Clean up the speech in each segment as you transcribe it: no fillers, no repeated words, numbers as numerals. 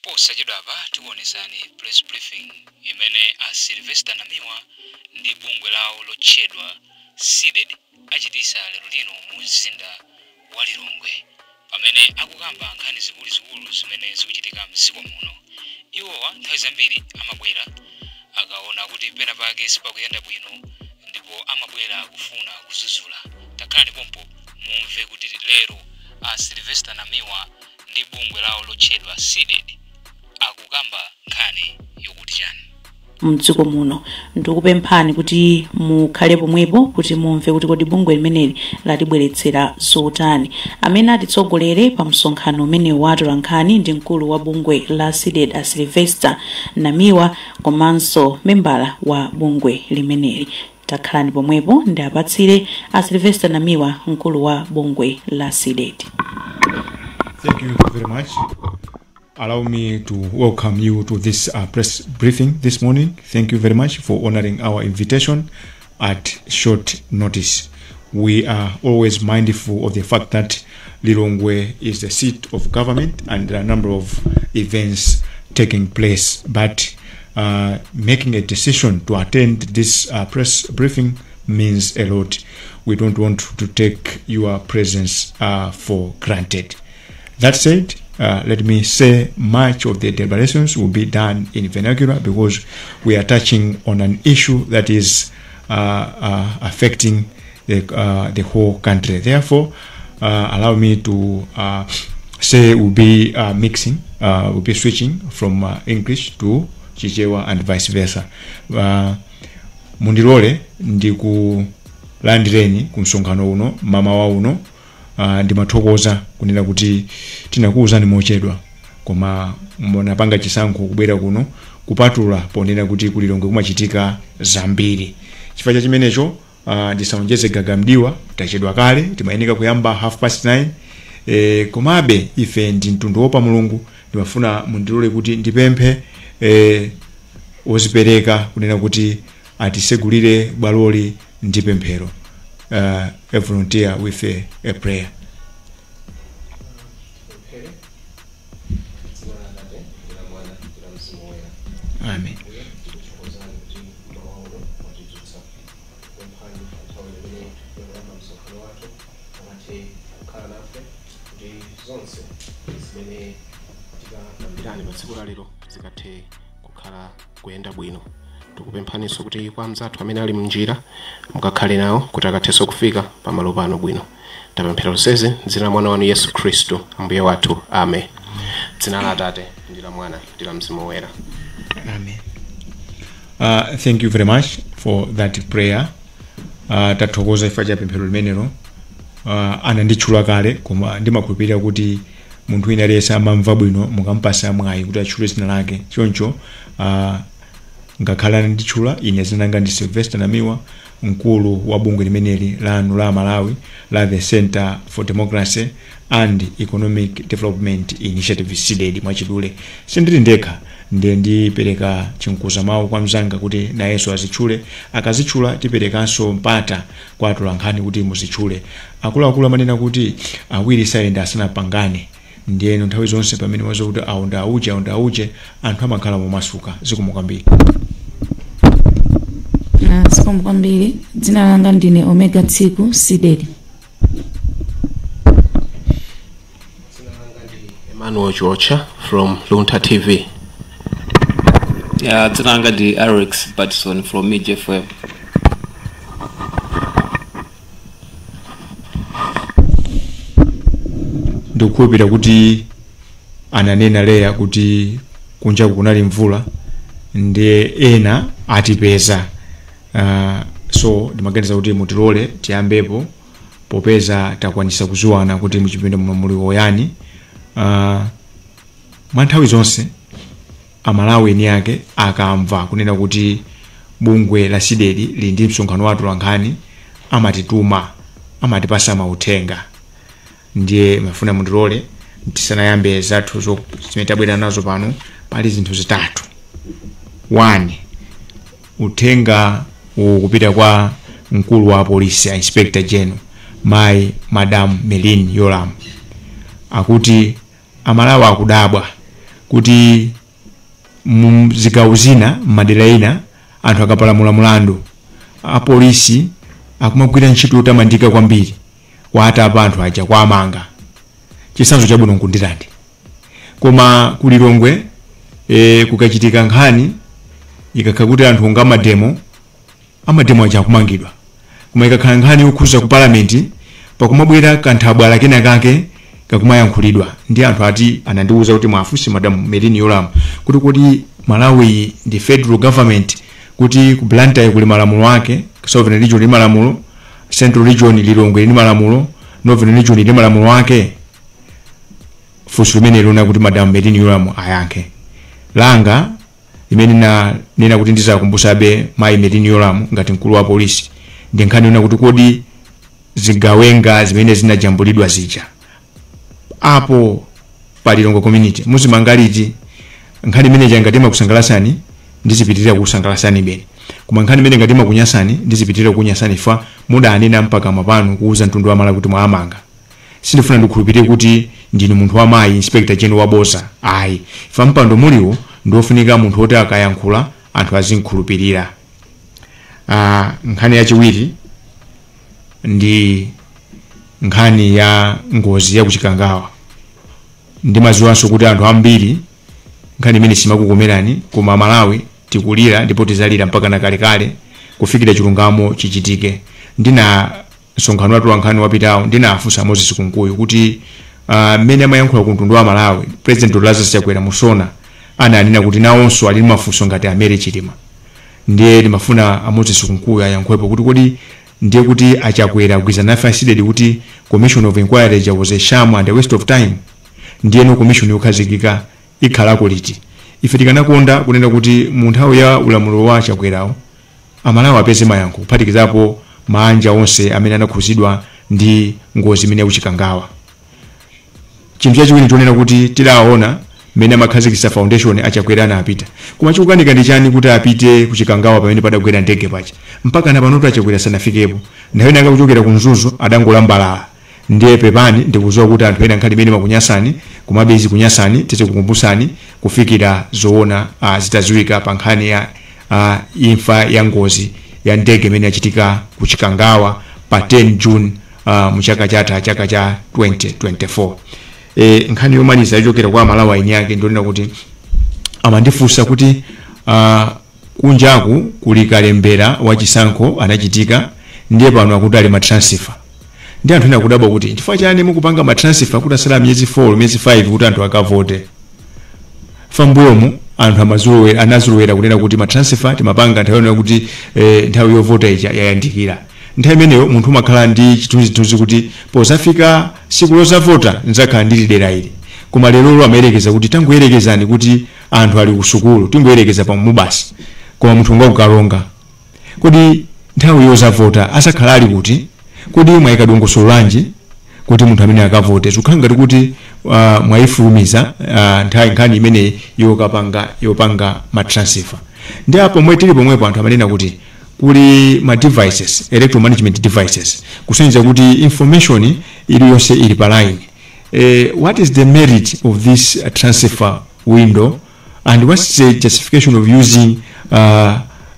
Posachedwa apa tikuonesani press briefing imene a Sylvester Namiwa ndi bungwe lawo lotchedwa SEEDED achitisa lero lino mu mzinda wa Lilongwe pamene akukamba nkhani zikuluzikulu zimene zikuchitika mdziko muno. Iwowa nthawi zambiri amabwera akaona kuti pena pake sipakuyenda bwino ndipo amabwera kufuna kuzuzula. Takhalani pompo mumve kuti lero a Sylvester Namiwa ndi bungwe lawo lotchedwa SEEDED akukamba nkhani yokuti chani mdziko muno. Ndikupemphani kuti mukhale pomwepo kuti mumve kuti kodi bungwe limeneli latibweretsera zotani. Amene atitsogolere pa msonkhano umene watola nkhani ndi mkulu wa bungwe la SEEDED a Sylvester Namiwa komanso membala wa bungwe limeneli. Takhalani pomwepo ndi apatsire a Sylvester Namiwa mkulu wa bungwe la SEEDED. Thank you very much. Allow me to welcome you to this press briefing this morning. Thank you very much for honoring our invitation at short notice. We are always mindful of the fact that Lilongwe is the seat of government and there are a number of events taking place. But making a decision to attend this press briefing means a lot. We don't want to take your presence for granted. That said, let me say much of the deliberations will be done in vernacular because we are touching on an issue that is affecting the whole country. Therefore, allow me to say we'll be mixing, we'll be switching from English to Chichewa and vice versa. Mundilole ndikulandireni kumsonkhano uno mama wa uno. Ndimathokoza kunena kuti tinakuwuzani mochedwa koma munapanga chisankho kubwera kuno kupatula ponena kuti ku Lilongwe kumachitika zambiri. Chifukwa chimenecho ndisaonjeze gagamdiwa tachedwa kale timayeneka kuyamba 9:30 komabe ife ndi mtundu wopa Mulungu ndimafuna mundilole kuti ndipemphe ozipereka kunena kuti atisegulire bwaloli ndi pemphero. A volunteer with a prayer. Amen. Tikupemphaninso kuti kwa mzathu amene ali munjira mukakhale nawo kuti akathenso kufika pamalo pano bwino. Tapemphera zonsezi m'dzina la mwana wanu Yesu Khristu ambuye wathu. Amen. Dzina la Atate ndi la Mwana ndi la Mzimu Woyera. Amen. Thank you very much for that prayer. Tathokoza ifa cha pemphero limenelo. Ananditchula kale koma ndimakhulupirira kuti munthu wina aliyense amamva bwino mukampasa mwayi kuti atchule dzina lake. Choncho ngakhala nditchula ine dzina langa ndi Sylvester Namiwa, mkulu wa bungwe limeneli lanu la Malawi la the Center for Democracy and Economic Development Initiative SEEDED mwachidule. Sindili ndekha ndiye ndipereka chinkuza mawu kwa mzanga kuti nayenso azitchule. Akazitchula tiperekanso mpata kwa atola nkhani kuti muzitchule. Akuluakulu amanena kuti awiri silent asanapangane. Ndiye nthawi zonse pamene mwazo kuti aunda auche anthu amakhala momasuka. Zikomo kwambiri. Zikomo kwambiri. Dzina langa ndine Omega Tsiku SEEDED. Emmanuel Georgia from Lunta TV. Yeah, dzina langa ndi Alex Patterson from Media FM. Ndikukhulupirira kuti ananena leya kuti kunja kunali mvula ndiye ena atipeza. So ndimaganiza kuti mutilole tiyambepo popeza takwanisa kuziwana kuti muchipinda muno muli oyani. Mwanthawi zonse amalawi eni yake akamva kunena kuti bungwe la SEEDED lili ndi msonkhano watu lankhani amatituma amatipasa mauthenga. Ndiye mafuna mundilole tisanayambe zathu zimene tabwera nazo pano pali zinthu zitatu. 1. Uthenga ukupita kwa mkulu wa polisi Inspector General Madam Melin Yoram akuti amalawi akudabwa kuti mzigawo zina madera ina anthu akapalamula mulandu apolisi akumagwira ntchito yotamandika kwambiri watapa anthu aja kwa amanga. Chisanzo chabwino nkundirandi. Koma ku Lilongwe kukachitika nkhani ikakhala kuti anthu onga amademo aja akumangidwa. Koma ikakhala nkhani yokhuza ku parliament pakumabwera kanthabwala kenakake kakumayankhulidwa ndi anthu ati anandiuza kuti mwafusi Madam Merini Yolamu kuti Malawi ndi federal government, kuti ku Blantyre kuli malamulo ake, Southern Region ili malamulo, Central Region Lilongwe ili malamulo, Northern Region ili malamulo ake. Fuso limene lona kuti Madam Merini Yolamu ayankhe. Langa limene nena kuti ndizakumbusabe Mai Merini Yolamu ngati mkulu wa polisi ndi nkhani yona kuti kodi zigawenga zimene zinajambulidwa zija apo pa Lilongwe community muzimangaliti nkhani imene jangatima kusangalasani ndizipitirira kusangalasani bene, koma nkhani imene ngatima kunyasani ndizipitirira kunyasani fa muda anena mpaka mapano kuuza mtundu wa mala kuti mwamanga. Sindifuna ndikhulupirire kuti ndinu munthu wa mayi Inspector General wa Bosa ayi, fa mpando muliwo ndofunika munthu oti akayankhula anthu azinkhulupirira. Nkhani yachiwiri ndi nkhani ya ngozi ya kuchikangawa. Ndimaziwanso kuti anthu ambiri nkhani imene simakukomerani, koma Malawi tikulira ndipo tizalira mpaka na kale kufikira chilungamo chichitike. Ndina msonkhano watu wa nkhani wapitawo ndinafunsa Moses Kunkuyu kuti mmene amayankhula ku mtundu wa Malawi President Lazarus Chakwera Musona ananena kuti nawonso ali mafunso ngati amere Chilima. Ndiye ndimafuna Moses Kunkuyu ayankhulepo kuti kodi ndiye kuti Achakwera kugwiza nafe sidedi kuti Commission of Inquiry was a sham and a waste of time. Ndiye no commission yokhazikika ikhalako liti. Ife tikanakonda kunena kuti mu nthawi ya ulamulo wa Chakwerawo Amalawi apeze mayankho kuphatikizapo manja onse amene anakhuzidwa ndi ngozi imene yakuchikangawa. Chinthu chachiwiri tionena kuti tilaona mmene amakhazikitsa foundation Achakwera anapita. Koma chikukanika ndi chani kuti apite kuchikangawa pamene padagwera ndege pacha mpaka na panoto Achakwera sanafikepo. Nthawi nanga kuchokera ku Mzuzu adangolambalala. Ndiye pepani ndikuzowa kuti anthu ena nkhali imene makunyasani kumabezi kunyasani tete kukumbusani kufikira zoona zitaziwika pa nkhani ya imfa ya ngozi ya ndege imene yachitika kuchikangawa pa 10 June mu chaka cha 2024. Nkhani yomaliza yochokera kwa Malawi aini yake ndionena kuti amandifunsa kuti kunjaku kuli kalembera wachisankho anachitika ndiye pano akuti ali matransfer. Ndi anthu ena kudabwa kuti chifukwa chani mukupanga matransfer kuti asala myezi 4 myezi 5 kuti anthu akavote. Fambuyomu anthu anazulowera kunena kuti matransfer timapanga nthawi yona kuti nthawi yovota ija yayandikira. Nthawi imeneyo munthu umakhala ndi chithunzithunzi kuti pozafika siku lozavota nzakhala ndili dera ili. Koma lero amayerekeza kuti tangoyerekezani kuti anthu ali ku sukulu tingoyerekeza pa mubasi. Koma munthu ngokukalonga kodi nthawi yozavota asakhala ali kuti kodi mwayikadongosolo lanji kuti munthu amene akavote zikhala ngati kuti mwayifulumiza nthawi nkhani imene yopanga matransfer. Ndi apo mwe tili pomwepo anthu amanena kuti kuli ma devices, electoral management devices, kusonyeza kuti information iliyonse ili pa line. What is the merit of this transfer window and what's the justification of using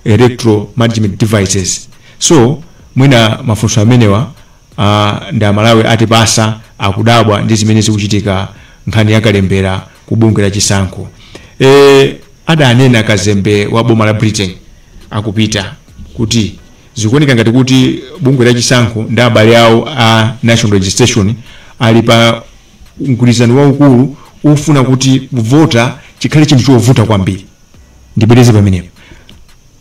electoral management devices? So mwina mafunso amenewa nda Malawi atipasa akudabwa ndi zimene zikuchitika nkhani yakalembera ku bungwe la chisankho. Adanena Kazembe wa boma la Britain akupita kuti zikuoneka ngati kuti bungwe la chisankho ndi abale awo a national registration ali pa mgwirizano waukulu ufuna kuti kuvota chikhale chinthu chovuta kwambiri. Ndibwereze pamenepo.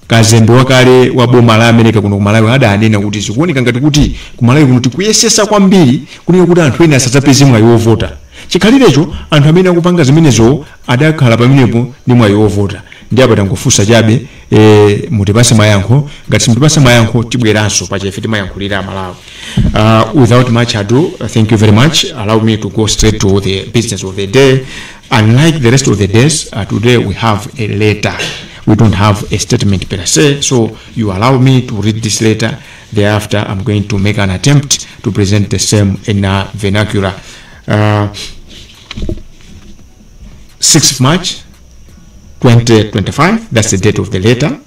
Kazembe wakale wa boma la America kuno ku Malawi adanena kuti zikuoneka ngati kuti ku Malawi kuno tikuyesesa kwambiri kunena kuti anthu ena asadzapeze mwayi wovota. Chikhalirecho anthu amene akupanga zimenezo adakhala pamenepo ndi mwayi wovota. Ndi apa tangofunsa chabe mutipase mayankho, ngati simutipase mayankho tibweranso pa chifukwa timayankhulira Malawi. Without much ado, thank you very much. Allow me to go straight to the business of the day. Unlike the rest of the days, today we have a letter. We don't have a statement per se, so you allow me to read this letter. Thereafter, I'm going to make an attempt to present the same in vernacular. 6th March 2025. That's the date of the letter.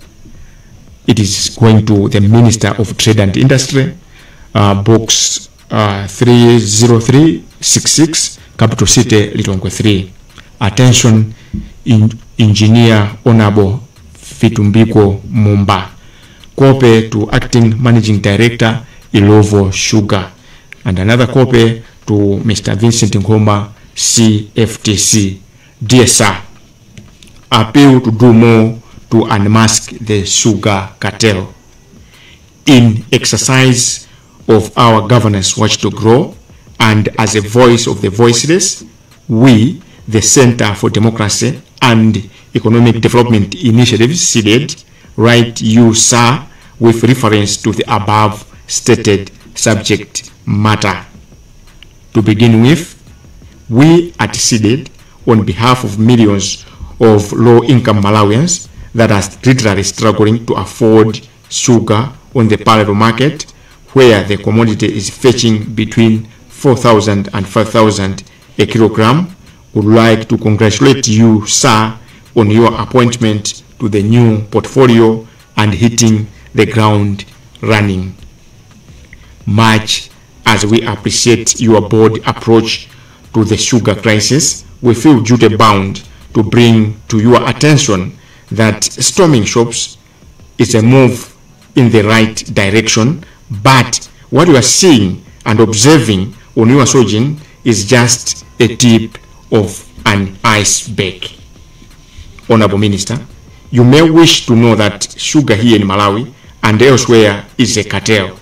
It is going to the Minister of Trade and Industry, box 30366, Capital City, Lilongwe 3. Attention, Engineer Honorable Fitumbiko Mumba. Copy to Acting Managing Director, Ilovo Sugar. And another copy to Mr. Vincent Nkoma, CFTC. Dear sir, appeal to do more to unmask the sugar cartel. In exercise of our governance watch to grow, and as a voice of the voiceless, we, the Center for Democracy and Economic Development Initiative, CDED, write you, sir, with reference to the above stated subject matter. To begin with, we at CDED, on behalf of millions of low-income Malawians that are literally struggling to afford sugar on the parallel market, where the commodity is fetching between 4,000 and 5,000 a kilogram, would like to congratulate you, sir, on your appointment to the new portfolio and hitting the ground running. Much as we appreciate your bold approach to the sugar crisis, we feel duty-bound to bring to your attention that storming shops is a move in the right direction, but what you are seeing and observing on your sojourn is just a tip of an iceberg. Honorable Minister, you may wish to know that sugar here in Malawi and elsewhere is a cartel,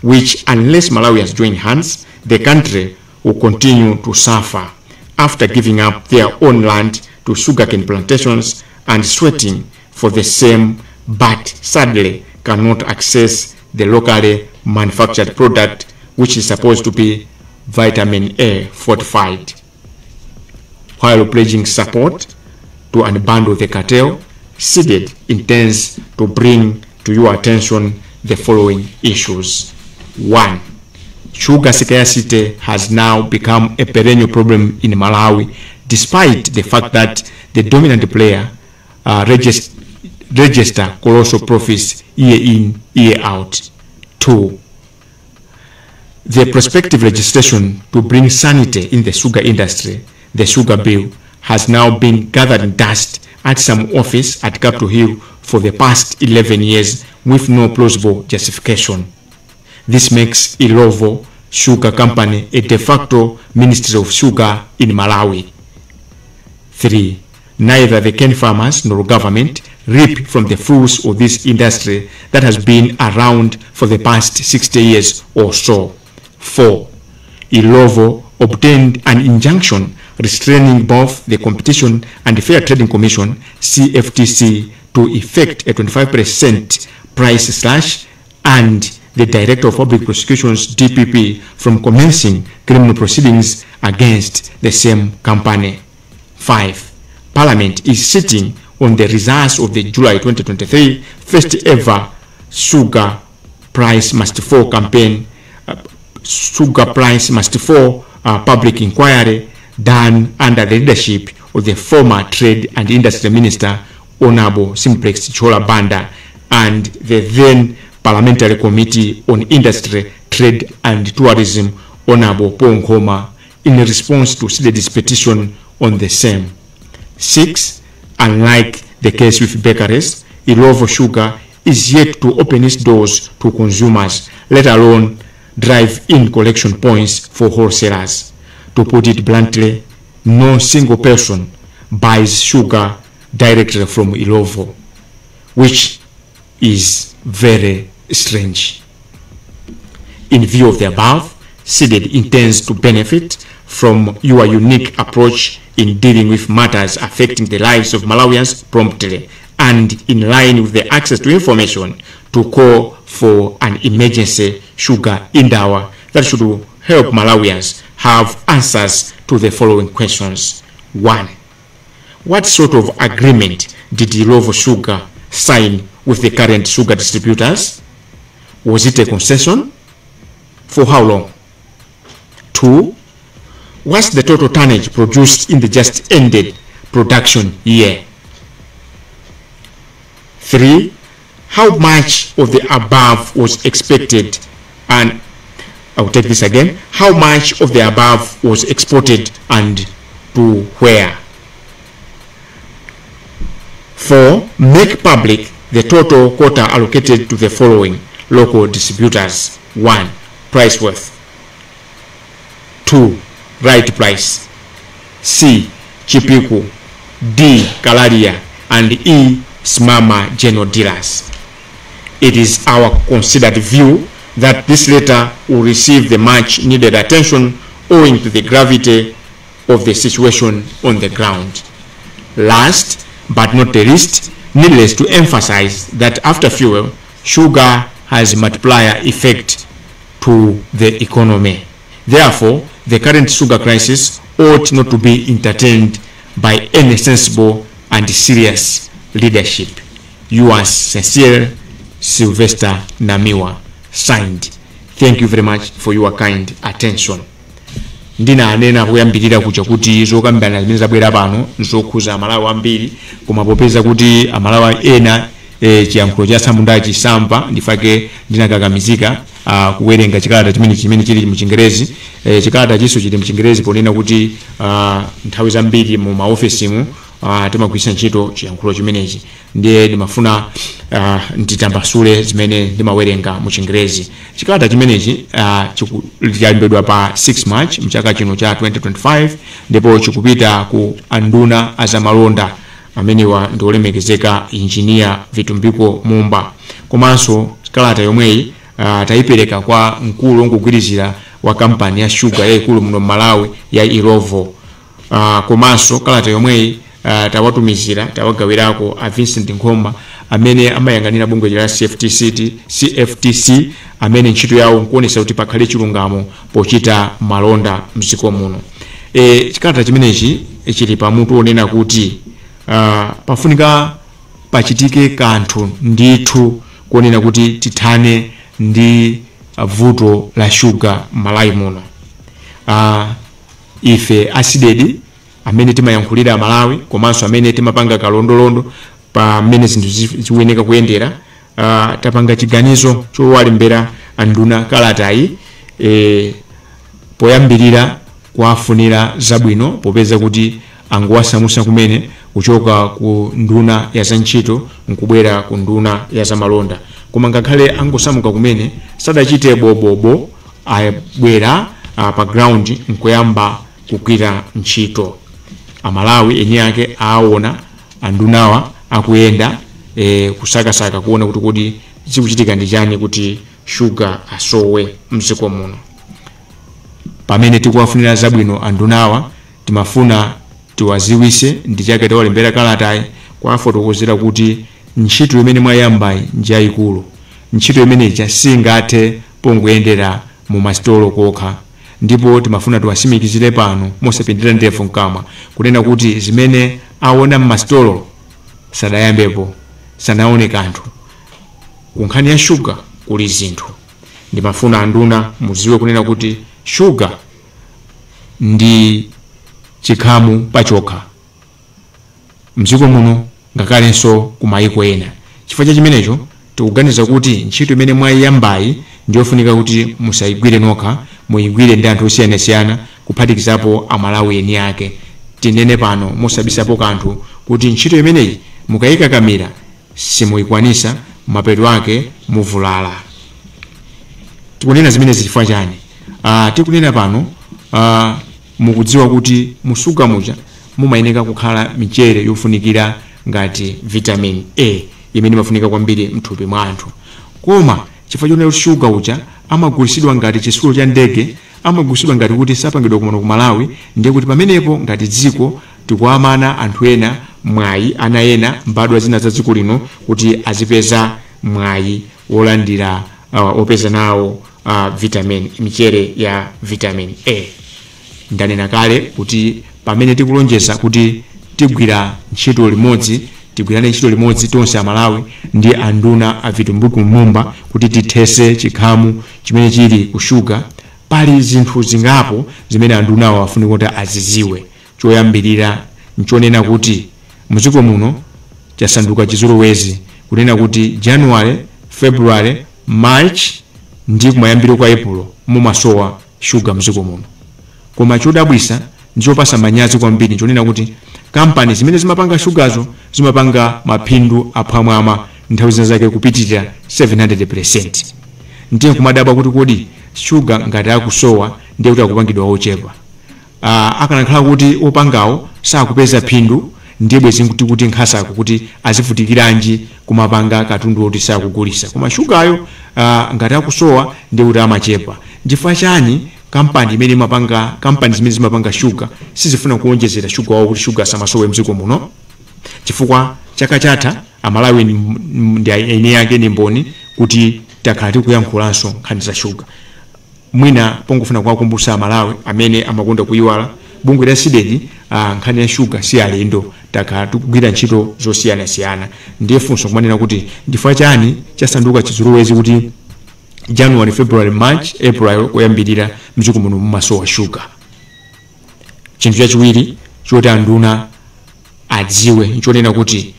which unless Malawians join hands, the country will continue to suffer after giving up their own land to sugarcane plantations and sweating for the same, but sadly cannot access the locally manufactured product, which is supposed to be vitamin A fortified. While pledging support to unbundle the cartel, CDED intends to bring to your attention the following issues. 1. Sugar scarcity has now become a perennial problem in Malawi, despite the fact that the dominant player register colossal profits year in, year out. 2. The prospective legislation to bring sanity in the sugar industry, the sugar bill, has now been gathering dust at some office at Capitol Hill for the past 11 years with no plausible justification. This makes Ilovo Sugar Company a de facto Ministry of Sugar in Malawi. 3. Neither the cane farmers nor government reap from the fruits of this industry that has been around for the past 60 years or so. 4. Ilovo obtained an injunction restraining both the Competition and Fair Trading Commission, CFTC, to effect a 25% price slash, and the Director of Public Prosecutions, DPP, from commencing criminal proceedings against the same company. 5. Parliament is sitting on the results of the July 2023 first ever Sugar Price Must Fall campaign, Sugar Price Must Fall public inquiry done under the leadership of the former Trade and Industry Minister, Honorable Simplex Chola Banda, and the then Parliamentary Committee on Industry, Trade and Tourism, Honorable Paul Nkoma, in response to CDED's petition on the same. 6. Unlike the case with bakeries, Ilovo Sugar is yet to open its doors to consumers, let alone drive-in collection points for wholesalers. To put it bluntly, no single person buys sugar directly from Ilovo, which is very strange. In view of the above, CDED intends to benefit from your unique approach in dealing with matters affecting the lives of Malawians promptly, and in line with the access to information, to call for an emergency sugar endowment that should help Malawians have answers to the following questions. 1. What sort of agreement did Ilovo Sugar sign with the current sugar distributors? Was it a concession? For how long? 2. What's the total tonnage produced in the just ended production year. 3. How much of the above was expected, and I'll take this again. How much of the above was exported and to where? 4. Make public the total quota allocated to the following local distributors. 1. Price worth. 2. Right price. C. Chipiku. D. Kalaria. And E. Smama General Dealers. It is our considered view that this letter will receive the much needed attention owing to the gravity of the situation on the ground. Last but not the least, needless to emphasize that after fuel, sugar has a multiplier effect to the economy. Therefore, the current sugar crisis ought not to be entertained by any sensible and serious leadership. Yours sincerely, Sylvester Namiwa. Signed. Thank you very much for your kind attention. Ndina anena kuyambirira kuja kuti zokambirana zimene zabwera pano nzokhuza amalawi ambiri, koma popeza kuti amalawi ena chiyankhulo cha Samunda chisamva ndifake ndinakakamizika kuwerenga chikalata chimene chili mu Chingerezi. Chikalata chiso chili mu Chingerezi ponena kuti nthawi zambiri mu maofisimu timagwiritsa ntchito chiyankhulo chimenechi, ndiye ndimafuna nditambasule zimene ndimawerenga mu Chingerezi. Chikalata chimenechi chilembedwa pa 6 March mchaka chino cha 2025, ndipo chikupita ku anduna azamalonda amenewa ndi olemekezeka Engineer Vitumbiko Mumba. Komanso chikalata yomweyi tayipereka kwa mkulu wongogwirizira wa kampani ya sugar yayikulu muno Malawi ya Irovo. Komanso kalata yomweyi tawatumizira tawagawirako a Vincent Nkhoma amene amayang'anira bungwe la CFTC amene ntchito yawo nkuonesa kuti pakhale chilungamo pochita malonda mdziko muno. Chikalata chimenechi chili pamutu onena kuti pafunika pachitike kanthu ndithu kuonena kuti tithane ndi vuto la sugar Malawi muno. Ife asidedi amene timayankhulira Malawi komanso amene timapanga kalondolondo pa amene zinthu zikuyeneka kuyendera, tapanga chiganizo chowalembera anduna kalatayi poyambirira kuwafunira zabwino popeza kuti angowasamusa kumene kuchoka ku nduna ya zantchito nkubwera ku nduna ya zamalonda, koma ngakhale angosamuka kumene sadachite bobobo, abwera pa ground nkuyamba kugwira ntchito. Amalawi eni yake aona andunawa akuyenda kusakasaka kuona kuti kodi zikuchitika ndi chani kuti sugar asowe mdziko muno. Pamene tikuwafunira zabwino andunawa, timafuna tiwaziwise ndi chake tawalembera kalatayi kuwafotokozera kuti ntchito imene mwayambayi njayikulu, ntchito imene singathe pongoyendera mu masitolo kokha, ndipo timafuna tiwasimikizire pano mosapindira ndefu mkamwa kunena kuti zimene aona m'masitolo sadayambepo, sanaone kanthu. Kunkhani ya sugar kuli zinthu. Ndimafuna anduna muziwe kunena kuti sugar ndi chikhamu pachokha mdziko muno ngakhalenso kumayiko ena. Chifukwa cha chimenecho tikuganiza kuti ntchito imene mwayiyambayi ndiyofunika kuti musayigwire nokha, muyigwire ndi anthu osiyanasiyana kuphatikizapo Amalawi eni yake. Tinene pano mosabisapo kanthu kuti ntchito imeneyi mukayikakamira simuyikwanisa, mapeto ake muvulala. Tikunena zimene zifukwa chani? Tikunena pano mukudziwa kuti musuga muja mumayeneka kukhala michere yofunikira ngati vitamin A imene imafunika kwambiri mthupi mwa anthu, koma chifukwa chonena kuti sugar uja amagulisidwa ngati chitsulo cha ndege, amagulisidwa ngati kuti sapangidwa kumano ku Malawi, ndiye kuti pamenepo ngati dziko tikuamana anthu ena mwayi, ana ena mbadwa zina za dziko lino kuti azipeza mwayi wolandira opeza nawo vitamin, michere ya vitamin A. Ndanena kale kuti pamene tikulonjeza kuti tigwira ntchito limodzi, tigwirane ntchito limodzi tonse Amalawi ndi anduna a Vitumbiko Mumba kuti tithese chikhamu chimene chili ku sugar, pali zinthu zingapo zimene andunawo afunika kuti aziziwe. Choyambirira nchonena kuti muziko muno chasanduka chizolowezi kunena kuti January, February, March ndi kumayambiro kwa April mumasowa sugar muziko muno. Koma chodabwisa ndichopasa manyazi kwambiri nchonena kuti kampani zimene zimapanga sugazo zimapanga maphindu apamwamba nthawi zake kupitirira 700%. Ndiye kumadabwa kuti kodi sugar ngati akusowa ndiye kuti akupangidwa ochepa. Akanakhala kuti opangawo sakupeza phindu ndiye bwezi kuti nkhasa kuti azifutikiranji kumapanga katundu oti sakugulisa. Koma sugayo ngati akusowa ndiye kuti amachepa. Chifukwa chani kampani imene imapanga kampani zimene zimapanga sugar sizifuna kuonjezera sugar wawo kuti sugar samasowe mziko muno? Chifukwa chaka chatha Amalawi ndi ine yake ni mboni kuti takhala tikuyankhulanso nkhani za sugar. Mwina pongofuna kuwakumbutsa Amalawi amene amakonda kuyiwala bungwe la SIDED nkhani ya sugar si alendo takhala tikugwira ntchito zosiyanasiyana. Ndiye funso kumanena kuti ndifukwa chani chasanduka chizolowezi kuti January, February, March, April kuyambirira mziko muno mumasowa sugar. Chinthu chachiwiri choti anduna adziwe nchonena kuti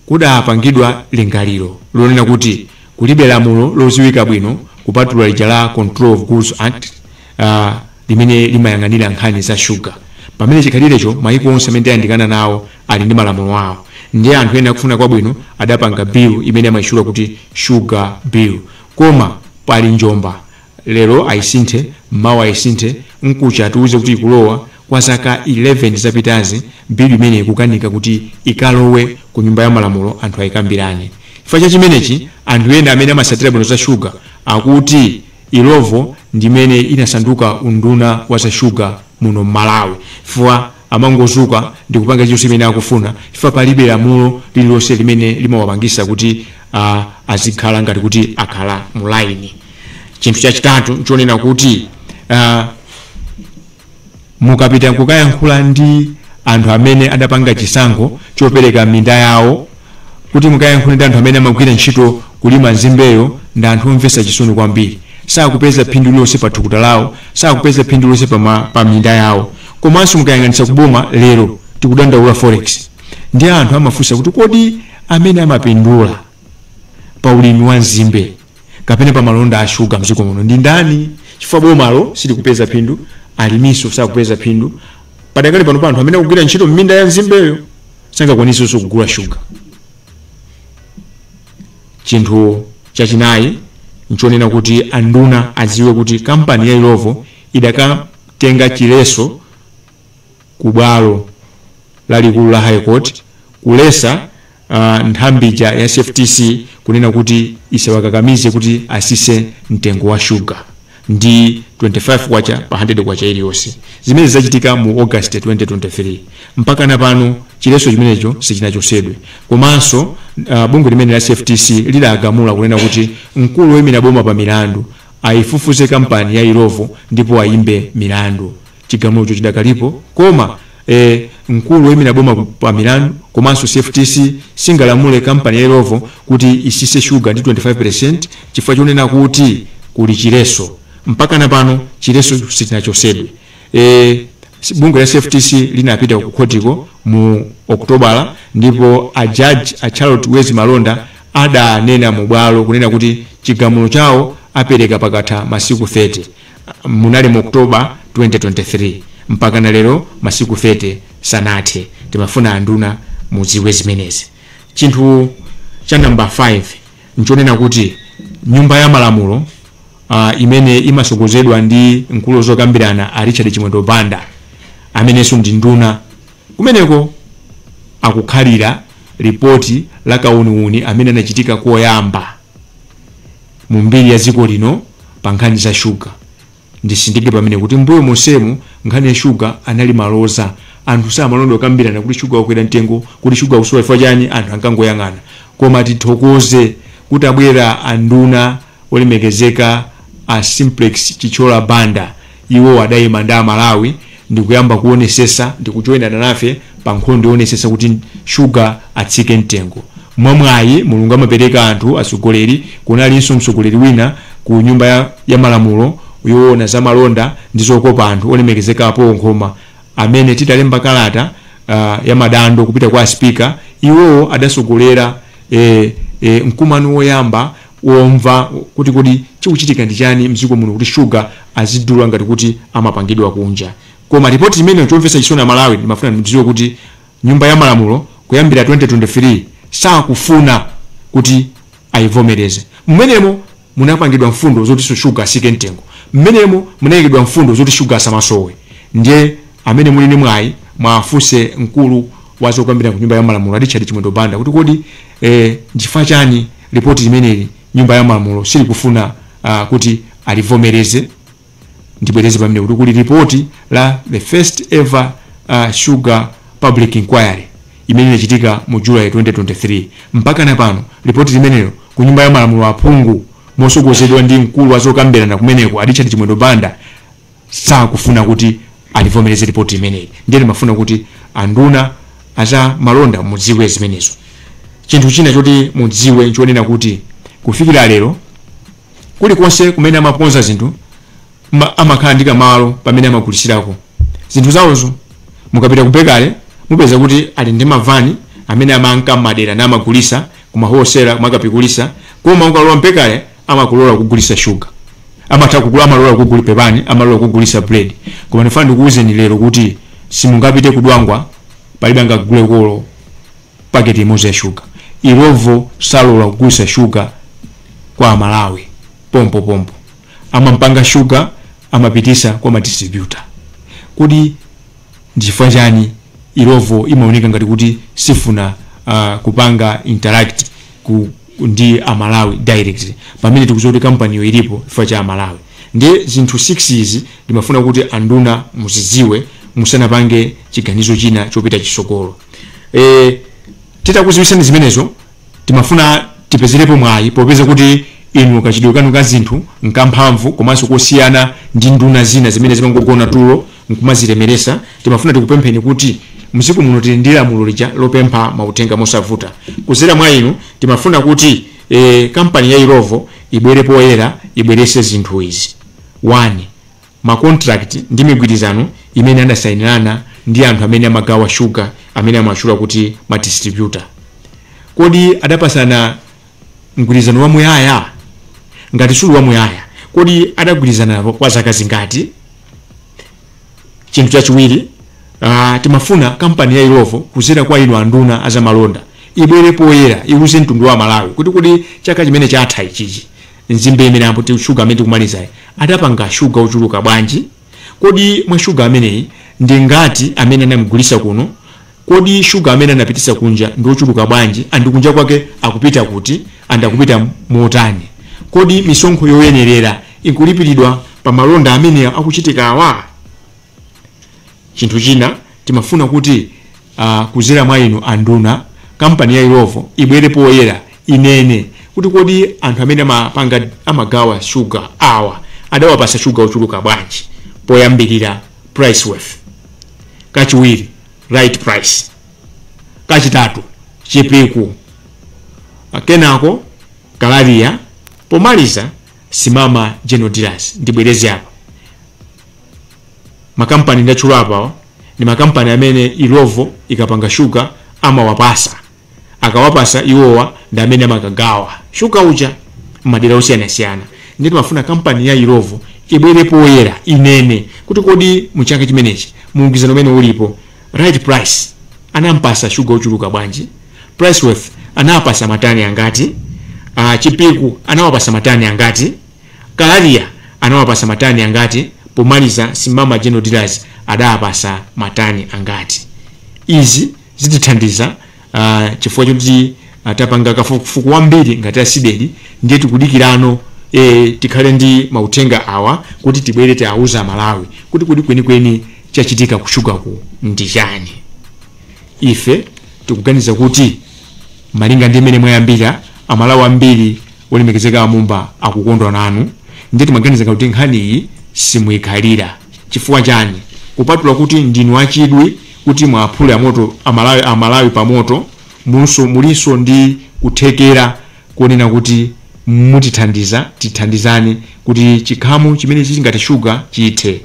kudapangidwa lingaliro lonena kuti kulibe lamulo loziwika bwino kupatula lija la Control of Goods Act limene limayang'anira nkhani za sugar. Pamene chikhalirecho maiko onse amene ayandikana nawo ali ndi malamulo awo. Ndiye anthu ena akufuna kwabwino adapanga bill imene amayitchula kuti sugar bill. Koma pali njomba lero ayisinthe mawa ayisinthe nkucha atiuze kuti ikulowa kwa zaka 11 zapitazi bill imene ikukanika kuti ikalowe ku nyumba ya malamulo anthu ayikambirane. Chifukwa cha chimenechi anthu ena amene amasatira bwino za sugar akuti ilovo ndimene inasanduka unduna wa za sugar muno Malawi. Chifukwa amangozuka ndi kupanga chonse chimene akufuna chifukwa palibe lamulo lililonse limene limawapangisa kuti azikhala ngati kuti akhala mu line. Chinthu chachitatu nchonena kuti mukapita kukayankhula ndi anthu amene adapanga chisankho chopereka minda yawo kuti mukayankhule ndi anthu amene amagwira ntchito kulima nzimbeyo ndi anthu omvetsa chisoni kwambiri. Sakupeza phindu lilonse pa thukuta lawo, sakupeza phindu lilonse pa minda yawo. Komanso mukayang'anitsa kuboma lero tikudandaula forex. Ndi anthu amafunsa kuti kodi amene amapindula pa ulimi wa nzimbe kapena pa malonda a sugar mziko muno ndi ndani? Chifukwa bomalo silikupeza phindu, alimiso sakupeza phindu. Padakali pano anthu amene akugwira ntchito m'minda ya nzimbeyo sangakwanisonso kugula sugar. Chinthu chachinayi nchonena kuti anduna adziwe kuti kampani ya Ilovo idakatenga chileso ku bwalo lalikulu la High Court kulesa nthambija ya CFTC kunena kuti isawakakamize kuti asise mtengo wa sugar ndi 25 kwacha pa 100 kwacha iliyonse. Zimene zachitika mu August 2023 mpaka na pano chileso chimenecho sichinachosedwe. Komanso bungwe limene la CFTC lidagamula kunena kuti mkulu woyimira boma pa milandu ayifufuze kampani ya Ilovo ndipo ayimbe milandu. Chigamulocho chidakalipo koma mkulu woyimira boma pa milandu komanso CFTC singalamule kampani ya Ilovo kuti isise sugar ndi 25% chifukwa chonena kuti kuli chileso. Mpaka na pano chileso sichinachosedwe. Bungwe la CFTC linapita ku kotiko mu Okutobala ndipo a judge a Charlotte Wezi Malonda adanena mu bwalo kunena kuti chigamulo chawo apereka pakatha masiku 30 munali mu Oktoba 2023 mpaka na lero masiku 30 sanathe. Timafuna anduna muziwe zimenezi. Chinthu cha number 5 nchonena kuti nyumba ya malamulo imene imasogozedwa ndi mkulu zokambirana a Richard Chimwendo Banda amenenso ndi nduna kumeneko akukhalira ripoti la kauniuni amene anachitika koyamba mu mbiri ya dziko lino pa nkhani za sugar. Ndisindike pamene kuti mbuyo monsemu nkhani ya sugar anali maloza anthu samalonda okambirana kuti sugar wakwera mtengo kuti sugar usowa chifukwa chani anthu ankangoyang'ana. Koma tithokoze kuti abwera anduna olemekezeka a Simplex Chichola Banda iwo adayima ndi Malawi ndikuyamba kuonesesa ndikujoinana nafe pa nkhondo yonesesa kuti sugar atsike mtengo. Mwamwayi mulungu amapereka anthu atsogoleri. Kunalinso mtsogoleri wina ku nyumba ya malamulo yoona za malonda ndi zokopa anthu olemekezeka apo nkhoma amene titalemba kalata ya madando kupita kwa speaker iwo adasogolera mkumano woyamba womva kuti chikuchitika ndi chani mdziko muno kuti sugar azidula ngati kuti amapangidwa kunja. Koma report imene chomvesa chisoni Malawi ndimafuna ndidziwe kuti nyumba ya malamulo kuyambira 2023 sakufuna kuti aivomereze. Mmenemo munapangidwa mfundo zoti sugar asike mtengo, mmenemo munayikidwa mfundo zoti sugar asamasowe. Ndiye amene muli ni mwayi mwafunse mkulu wazokambira ku nyumba ya malamulo Richard Chimwendo Banda kuti kodi chifukwa chani report imeneyi nyumba ya malamulo sili kufuna kuti alivomereze. Ndibwereze pamene kuti kuli report la the first ever sugar public inquiry imene inachitika mu July 2023 mpaka na pano report limenelo ku nyumba ya malamulo aphungu mosogozedwa ndi mkulu wazokambirana kumeneko Richard Chimwendo Banda sakufuna kuti alivomereze report imeneyi. Ndiye ndimafuna kuti anduna aza malonda mudziwe zimenezo. Chinthu china choti mudziwe nchonena kuti kufikira lero kuli konse kumene amaponza zinthu amakhala ndi kamalo pamene amagulisirako zinthu zawozo. Mukapita kupekale mupeza kuti ali ndi mavani amene amanka madera na amagulisa kuma wholesale makapikulisa, koma ukalowa mpekale amakulola kugulisa sugar, amalola kugulisa pepani, amalola kugulisa bread. Koma ndifuna ndikuwuzeni lero kuti simungapite kudwangwa palibe angagule kolo paketi imodzi ya sugar. Irovo salola kugulisa sugar kwa Malawi pompo amampanga sugar amapitisa kwa distributor. Kodi ndifuna chani Irovo imaoneka ngati kuti sifuna kupanga interact ndi Malawi direct pamene tikuzoti company yo ilipo ifa cha Malawi. Ndiye zinthu 6 izi ndimafuna kuti anduna muzidziwe musanapange chiganizo china chopita chisogolo. Titakuziwisani zimenezo timafuna tipezerepo mwayi popeza kuti inu kachidwe kanu ka zinthu nkamphamvu komanso kosiyana ndi nduna zina zimene zimangogona tulo nkumazilemeresa. Timafuna tikupempheni kuti msiku muno tilindira mulo lija lopempha mautenga mosavuta. Kuzera mwa inu timafuna kuti kampani ya Irovo ibwere poyera ibwerese zinthu izi. 1. Ma contract ndi migwirizano imene adasainirana ndi anthu amene amagawa sugar amene amachula kuti ma distributor. Kodi adapasana mgwirizano wa muyaya ngati sulu wa muyaya kodi adagwirizana kwa zaka zingati? Chinthu chachiwiri timafuna kampani ya Irovo kuzera kwa inu anduna azamalonda ibwere poyera iuze mtundu wa Malawi kuti kodi chaka chimene chatha ichichi nzimbe imene ambo ti sugar amene tikumaliza adapanga sugar ochuluka bwanji? Kodi mwa sugar ameneyi ndi ngati amene anamgulisa kuno? Kodi sugar amene anapitisa kunja ndi ochuluka bwanji? Andikunja kwake akupita kuti andakupita motani? Kodi misonkho yoyenerera ikulipiridwa pa malonda amene akuchitika awa? Chinthu china timafuna kuti kuzera mwa inu anduna kampani ya Irovo ibwere poyera inene kuti kodi anthu amene amagawa sugar awa adawapasa sugar ochuluka bwanji? Poyambirira price worth, kachiwiri right price, kachitatu chipiku, kenako kalaria, pomaliza simama general dealers. Ndibwereze apa makampani ndachula apa ni makampani amene Irovo ikapanga sugar amawapasa, akawapasa iwowa ndi amene amakagawa sugar uja madera osiyana-siyana. Ndiye timafuna kampani ya Irovo ibwere poyera inene kuti kodi muchaka chimenechi mugwirizano umene ulipo right price anampasa sugar ochuluka bwanji? Price worth anapasa matani angati? Chipiku anawapasa matani angati? Kalaria anawapasa matani angati? Pomaliza simama general dealers adapasa matani angati? Izi zitithandiza chifukwa choti tapanga kafukufuku wambiri ngati asidedi. Ndiye tikudikirano tikhale ndi mautenga awa kuti tibwere tiauza Malawi kuti kodi kwenikweni chachitika kushuga ku ndi chani. Ife tikuganiza kuti malinga ndi mmene mwayambira Amalawi ambiri olemekezeka amumba akukondwa nanu. Ndiye timaganiza kuti nkhani iyi simuyikhalira. Chifukwa chani? Kupatula kuti ndinu achidwi kuti mwaphula moto Amalawi pa moto, mulinso ndi kuthekera kuonena kuti mutithandiza tithandizane kuti chikhamu chimene chingati sugar chithe.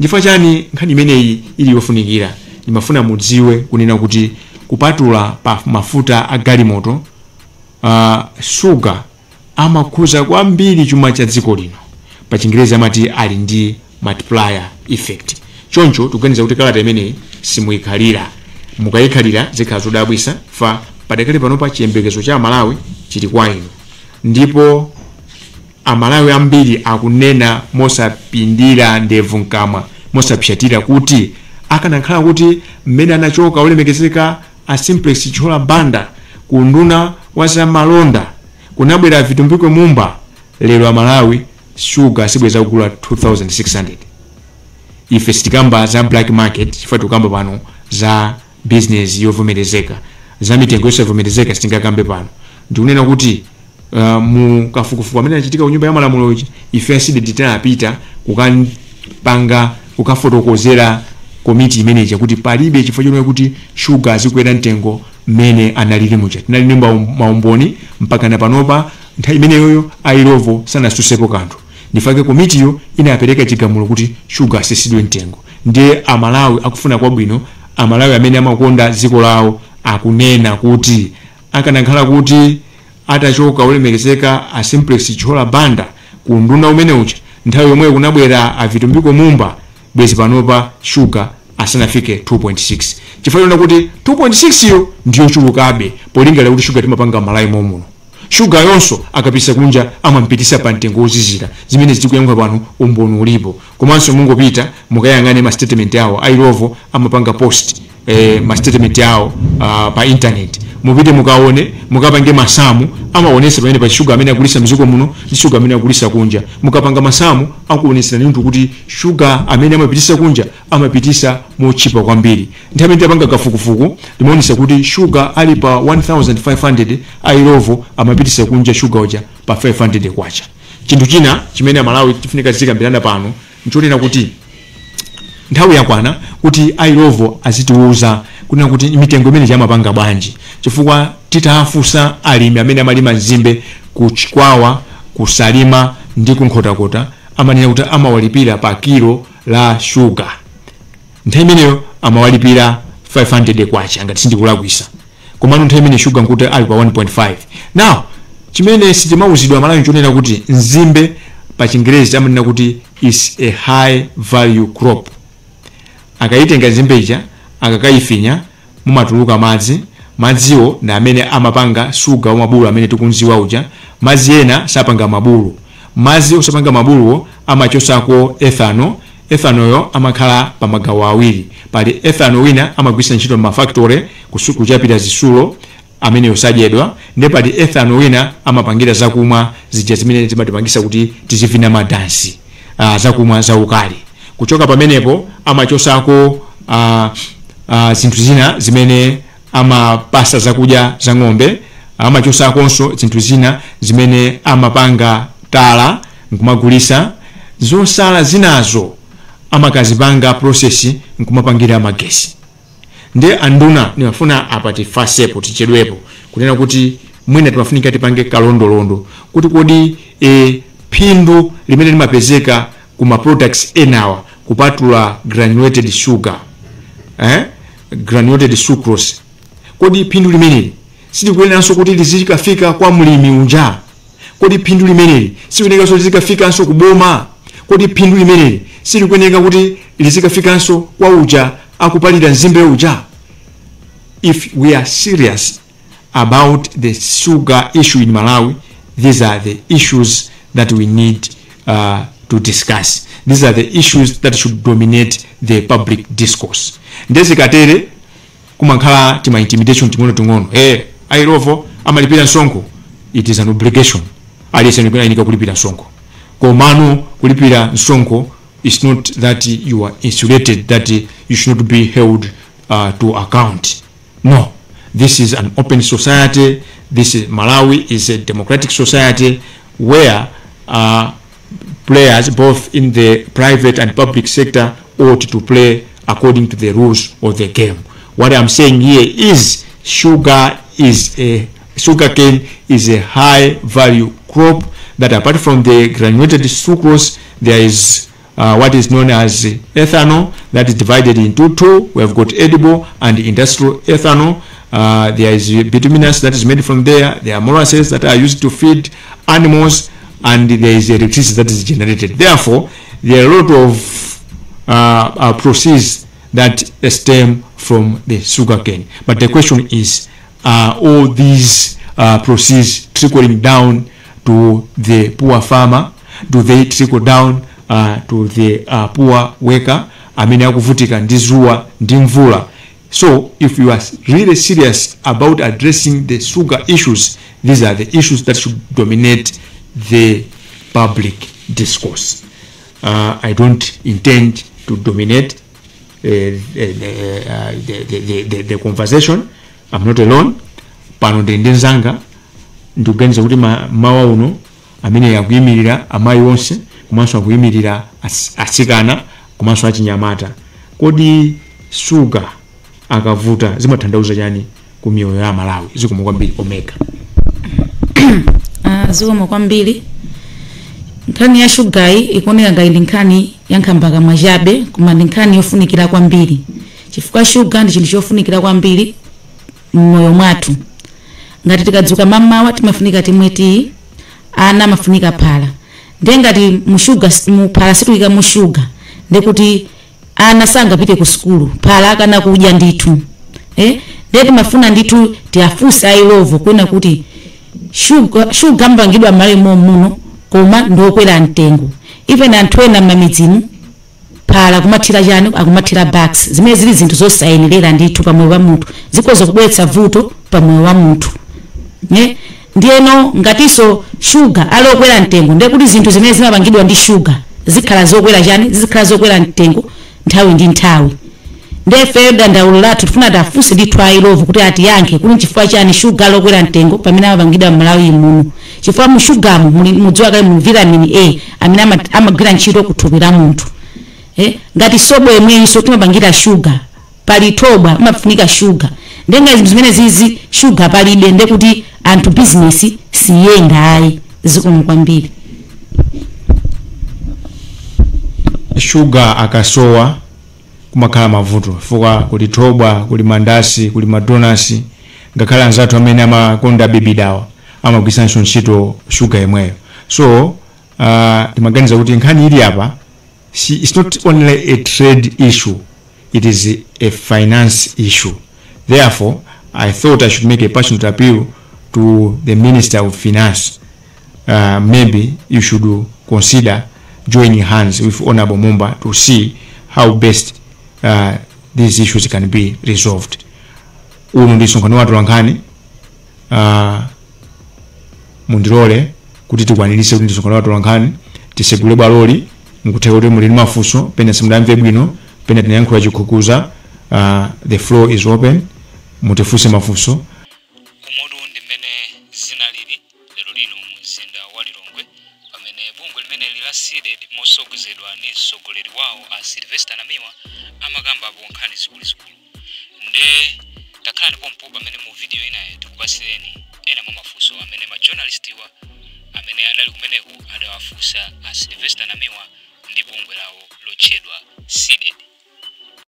Chifukwa chani nkhani imeneyi ili yofunikira? ndimafuna mudziwe kunena kuti kupatula pa mafuta a galimoto, sugar amakhuza kwambiri chuma cha dziko lino. Pa Chingerezi amati ali ndi multiplier effect. Choncho tikuganiza kuti kalata imeneyi simuyikhalira, mukayikhalira zikhala zodabwisa fa padakali pano pa chiyembekezo cha Malawi chili kwa inu. Ndipo Amalawi ambiri akunena mosapindira ndevu mkamwa, mosapshatira kuti akanakhala kuti mmene anachoka olemekezeka a Simplex Chihlola Banda ku nduna wa zamalonda kunabwera Vitumbiko Mumba, lero Amalawi sugar sibweza kugula 2600. Ife sitikamba za black market, chifukwa tukamba pano za business yovomerezeka, za mitengo yovomerezeka sitingakambe pano. Ndikunena kuti mu kafukufuku amene achitika ku nyumba ya malamulo ife asidi tinapita kukapanga kukafotokozera komiti imeneja kuti palibe chifukwa chomwe kuti sugar zikwera mtengo mmene analili mucha. Tinali maumboni mpaka na panopa nthawi imeneyoyo Airovo sanasusepo kanthu. Ndifake komitiyo inapereka chigamulo kuti sugar asisidwe mtengo. Ndiye Amalawi akufuna kwabwino, Amalawi amene amakonda dziko lawo akunena kuti akanakhala kuti atachoka olemekezeka a Simplex Chihlola Banda ku nduna umene ucha, nthawi yomwe kunabwera a Vitumbiko Mumba, bwezi panopa sugar asanafike 2.6. Chifukwa kuti 2.6 yo ndiyo chulukabe polingalira kuti sugar timapanga Malawi momuno. Sugar yonso akapisa kunja amampitisa pa mtengo ozizira, zimene zikuyankha pano umboni ulipo. Komanso mungopita mukayangane ma statement yawo, Airovo amapanga post ma statement yawo pa internet. Mupite mukaone, mukapange masamu amaonesa pamene pa sugar amene akulisa mziko muno ndi sugar amene akulisa kunja. Mukapanga masamu akuonesera ndithu kuti sugar amene amapitisa kunja amapitisa mochipa kwambiri. Nthawi imene tapanga kafukufuku ndimaonesa kuti sugar ali pa 1500, Airovo amapitisa kunja sugar oja pa 500 kwacha. Chinthu china chimene Malawi tifunika zikambirana pano nchonena kuti nthawi yakwana kuti Airovo azitiuza kunena kuti mitengo imene chamapanga bwanji, chifukwa titafusa alimi amene amalima nzimbe ku Chikwawa, ku Salima ndi ku Nkhotakota amanena kuti amawalipira pa kilo la sugar. Nthawi imeneyo amawalipira 500 kwacha ngati sindikulakwisa. Komano nthawi imene sugar nkuti ali pa 1.5. Now chimene sitimauzidwa Malawi nchonena kuti nzimbe pa Chingerezi amanena kuti is a high value crop. Akaitenga nzimbe ija akakaifinya mumatuluka madziwo na amene amapanga sugar wamabulu amene tikunziwa uja. Madzi ena sapanga mabulu, madzi osapanga mabuluwo amachosako ethanol. Ethanol yo amakhala pa magawo awiri, pali ethanol wina amagwisa ntchito ma factory kuchapira zisulo amene yosadyedwa, ndi pali ethanol wina amapangira zakumwa zija zimene zimatipangisa kuti tizivina madansi zakumwa zaukali. Kuchoka pamenepo amachosako zinthu zina zimene amapasa zakudya za ng'ombe, amachosakonso zinthu zina zimene amapanga tala nkumagulisa. Zosala zinazo amakazipanga process nkumapangira magesi. Ndi anduna nimafuna apati fasepo tichedwepo kunena kuti mwina timafunika tipange kalondolondo kuti kodi phindu limene limapezeka kuma products enawa kupatula granulated sugar, granulated sucrose, kodi phindu limeneli silikuyeneranso kuti lizikafika kwa mlimi unja? Kodi phindu limeneli silikuyeneranso lizikafikanso kuboma? Kodi phindu limeneli silikuyenera kuti lizikafikanso kwa uja akupalira nzimbe uja? If we are serious about the sugar issue in Malawi, these are the issues that we need to discuss. These are the issues that should dominate the public discourse. Ndezikatere kumankhala tima intimidation tingono. Airovo amalipira nsonko, it is an obligation. Aliyese nikuyenika kulipira nsonko. Komano kulipira nsonko is not that you are insulated, that you should not be held to account. No, this is an open society. Malawi is a democratic society where players both in the private and public sector ought to play according to the rules of the game. What I'm saying here is sugarcane is a high value crop that apart from the granulated sucrose, there is what is known as ethanol that is divided into two. We have got edible and industrial ethanol. There is bituminous that is made from there. There are molasses that are used to feed animals, and there is electricity that is generated. Therefore, there are a lot of proceeds that stem from the sugar cane. But the question is, all these proceeds trickling down to the poor farmer? Do they trickle down to the poor worker? Amene akuvutika ndi zuwa ndi mvula. So if you are really serious about addressing the sugar issues, these are the issues that should dominate the public discourse. I don't intend to dominate the conversation. I'm not alone. Pano ndi nzanga ndikuganiza kuti mawa uno amene yakuyimirira amayi onse komanso akuyimirira asikana komanso achinyamata. Kodi sugar akavuta zimatanthauza chani ku miyoyo ya Malawi? Zikomo kwambiri Omega. Zikomo kwambiri. Nkhani ya sugar ikuoneka ngati nkhani yankhambaka mwachabe, koma ndi nkhani yofunikira kwambiri. Chifukwa sugar ndi chinthu chofunikira kwambiri mmoyo mwathu. Ngati tikadzuka mamawa timafunika timweti, ana amafunika phala. Ndiye ngati mushuga muphala situika mushuga, ndekuti ana sangapite ku skulu, phala akana kudya ndithu. Ndiye timafuna ndithu tiafusa ailovo kuona kuti sugar mbangidwa malimo muno koma ndokwera mtengo. Even anthu ena m'mamidzimu phala kumathira chani akumathira bucks. Zimene zili zinthu zosayenera ndithu pamoyo wa munthu, zikoza kubweretsa vuto pamoyo wa munthu. Ndiyeno ngatiso sugar alokwera mtengo, ndiye kuti zinthu zimene zimapangidwa ndi sugar zikhala zokwera chani, zikhala zokwera mtengo nthawi ndi nthawi. Ndiye fe dandaulo lathu tifuna tafunse ndithu ailovo kuti atiyankhe kuti chifukwa chani sugar alokwera mtengo pamene amapangidwa m'Malawi muno. Chifukwa mu sugar mudziwa kale mu vitamin A amene amagwira ntchito kuthupi la munthu. Ngati sobo yemweyo timapangira sugar, pali thobwa amafunika sugar. Ndenga zinthu zimene zizi sugar palibe, ndiye kuti anthu business siyenda ayi. Zikomo kwambiri. Sugar akasowa kumakhala mavuto, chifukwa kuli thobwa, kuli mandasi, kuli madonasi, ngakhale anzathu amene amakonda bibidawa amagwisanso ntchito sugar yemweyo. So timaganiza kuti nkhani ili apa, it's not only a trade issue, it is a finance issue. Therefore, I thought I should make a passionate appeal to the Minister of Finance. Maybe you should consider joining hands with Honorable Mumba to see how best these issues can be resolved. Uno ndi msonkhano wathu wankhani mundilole kuti tikwaniritse kuti ndi msonkhano wathu wankhani tisegule bwaloli nkutheka kuti muli ndi mafunso pena simudamve bwino pena tinayankhula chikhukuza. The floor is open. Mutifunse mafunso. Umodu ndi mmene zinalili lero lino mu mzinda wa Lilongwe pamene bungwe limene lila seeded mosogozedwa ndi mtsogoleri wawo a Sylvester Namiwa amakamba nkhani zikulizikulu. Nde takhala ndipo pamene mu video inayo tikupasireni ena mwa mafunso amene ma journalistiwa amene adali kumeneku adawafunsa a Sylvester Namiwa ndi bungwe lawo lotchedwa seeded.